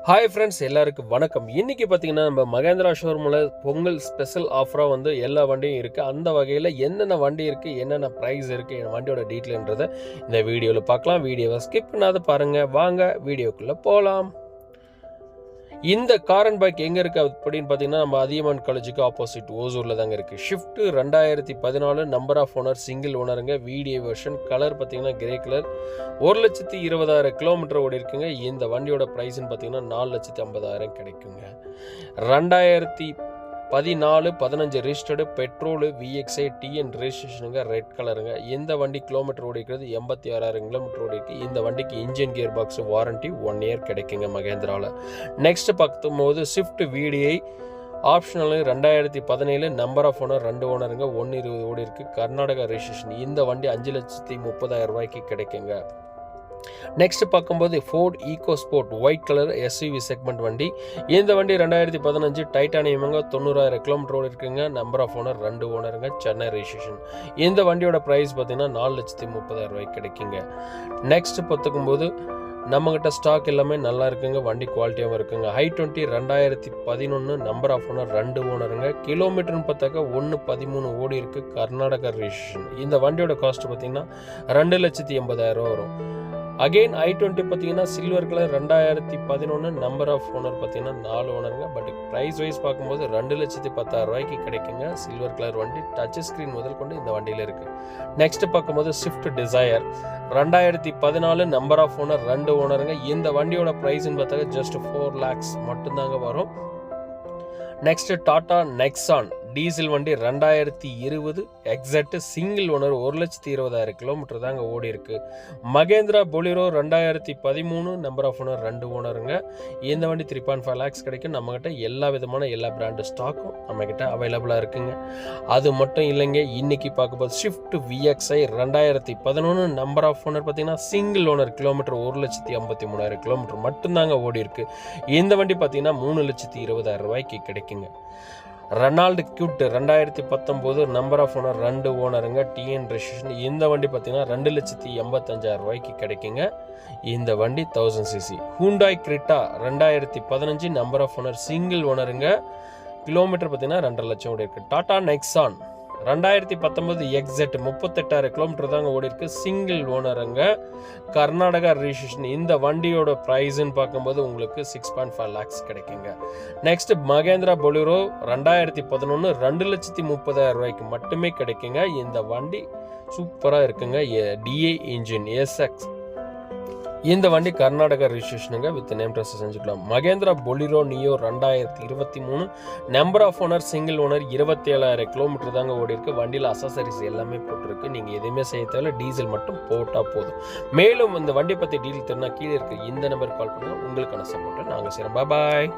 Hi friends, எல்லாருக்கும் வணக்கம். இன்றைக்கி பார்த்தீங்கன்னா நம்ம மகேந்திரா ஷோரூமில் பொங்கல் ஸ்பெஷல் ஆஃபராக வந்து எல்லா வண்டியும் இருக்குது. அந்த வகையில் என்னென்ன வண்டி இருக்குது, என்னென்ன ப்ரைஸ் இருக்குது, என் வண்டியோட டீட்டெயில்ன்றதை இந்த வீடியோவில் பார்க்கலாம். வீடியோவை ஸ்கிப் பண்ணாத பாருங்கள். வாங்க வீடியோக்குள்ளே போகலாம். இந்த கார் அண்ட் பைக் எங்கே இருக்குது அப்படின்னு பார்த்தீங்கன்னா நம்ம அதியமான் காலேஜுக்கு ஆப்போசிட் ஓசூரில் தாங்க இருக்குது. Swift 2014, number of owner single ஓனருங்க. வீடியோ வெர்ஷன், கலர் பார்த்தீங்கன்னா கிரே கலர். 1,20,000 கிலோமீட்டர் ஓடி இருக்குங்க. இந்த வண்டியோட ப்ரைஸ்ன்னு பார்த்தீங்கன்னா 4,50,000 கிடைக்குங்க. 2014-15 ரிஜிஸ்டர்டு பெட்ரோலு VXI TN ரெஜிஸ்ட்ரேஷனுங்க. ரெட் கலருங்க. இந்த வண்டி கிலோமீட்டர் ஓடி இருக்கிறது 86,000 கிலோமீட்டர் ஓடி இருக்குது. இந்த வண்டிக்கு engine gear box warranty 1 year கிடைக்குங்க மகேந்திராவில். நெக்ஸ்ட் பார்க்கும்போது Swift VDI optional 2017, number of owner 2 ஓனருங்க. 120 ஓடி இருக்குது. கர்நாடகா ரெஜிஸ்ட்ரேஷன். இந்த வண்டி 5,30,000 கிடைக்குங்க. நெக்ஸ்ட் பார்க்கும்போது Ford EcoSport white colour SUV segment வண்டி. இந்த வண்டி 2015 டைட்டானியமுங்க. 90,000 கிலோமீட்டர் ஓடி இருக்குங்க. நம்பர் ஆஃப் ஓனர் 2 ஓனருங்க. சென்னை ரெஜிஸ்ட்ரேஷன். இந்த வண்டியோட ப்ரைஸ் பார்த்தீங்கன்னா 4,30,000 கிடைக்குங்க. நெக்ஸ்ட் பார்த்துக்கும்போது நம்மகிட்ட ஸ்டாக் எல்லாமே நல்லா இருக்குங்க. வண்டி குவாலிட்டியாகவும் இருக்குங்க. i20 2011, நம்பர் ஆஃப் ஓனர் 2 ஓனருங்க. கிலோமீட்டர்னு பார்த்தாக்கா 113 ஓடி இருக்குது. கர்நாடகா ரெஜிஸ்ட்ரேஷன். இந்த வண்டியோட காஸ்ட் பார்த்தீங்கன்னா 2,80,000 வரும். அகெயின் i20 பார்த்தீங்கன்னா silver colour 2011, number of owner பார்த்தீங்கன்னா 4 ஓனருங்க. பட் ப்ரைஸ் வைஸ் பார்க்கும்போது 2,10,000 கிடைக்குங்க. சில்வர் கலர் வண்டி, டச் ஸ்க்ரீன் முதல் கொண்டு இந்த வண்டியில் இருக்குது. நெக்ஸ்ட் பார்க்கும்போது Swift Dzire 2014, number of owner 2 ஓனருங்க. இந்த வண்டியோட ப்ரைஸ்ன்னு பார்த்தா ஜஸ்ட் 4 lakhs மட்டும்தாங்க வரும். நெக்ஸ்ட் டாடா நெக்ஸான் டீசல் வண்டி 2020 எக்ஸாக்ட் சிங்கிள் ஓனர். 1,20,000 கிலோமீட்டர் தாங்க ஓடி இருக்கு. Mahindra Bolero 2013, number of owner 2 ஓனருங்க. இந்த வண்டி 3.5 lakhs கிடைக்கும். நம்மகிட்ட எல்லா விதமான எல்லா பிராண்டு ஸ்டாக்கும் நம்மகிட்ட அவைலபிளாக இருக்குங்க. அது மட்டும் இல்லைங்க, இன்னைக்கு பார்க்கும்போது Swift VXI 2011, number of owner பார்த்தீங்கன்னா சிங்கிள் ஓனர். கிலோமீட்டர் 1,53,000 கிலோமீட்டர் மட்டும்தாங்க ஓடி இருக்கு. இந்த வண்டி பார்த்தீங்கன்னா 3,20,000 கிடைக்குங்க. Renault Kwid 2019, number of owner 2 ஓனருங்க. TN registration. இந்த வண்டி பார்த்தீங்கன்னா 2,85,000 கிடைக்குங்க. இந்த வண்டி 1000cc. Hyundai Creta 2015, number of owner single ஓனருங்க. கிலோமீட்டர் பார்த்தீங்கன்னா 2.5 லட்சம் ஓடி இருக்கு. டாடா நெக்ஸான் 2019 எக்ஸாக்ட் 38,000 கிலோமீட்டர் தாங்க ஓடி இருக்கு. சிங்கிள் ஓனருங்க. கர்நாடகா ரெஜிஸ்ட்ரேஷன். இந்த வண்டியோட ப்ரைஸ்ன்னு பார்க்கும்போது உங்களுக்கு 6.5 lakhs கிடைக்குங்க. நெக்ஸ்ட் மகேந்திரா பொலிரோ 2011, 2,30,000 மட்டுமே கிடைக்குங்க. இந்த வண்டி சூப்பராக இருக்குங்க. DI engine SX. இந்த வண்டி கர்நாடகா ரெஜிஸ்ட்ரேஷனுங்க. வித் நேம் ட்ரெஸ் செஞ்சுக்கலாம். Mahindra Bolero Neo 2023, number of owner single owner. 27,000 kilometre தாங்க ஓடி இருக்கு. வண்டியில் அசசரிஸ் எல்லாமே போட்டிருக்கு. நீங்கள் எதுவுமே செய்ய தேவையில்ல, டீசல் மட்டும் போட்டால் போதும். மேலும் இந்த வண்டி பற்றி டீட்டெயில் தெரினா கீழே இருக்கு இந்த நம்பர் கால் பண்ணுங்கள். உங்களுக்கான சப்போர்ட்டை நாங்கள் செய்கிறோம். பாய்.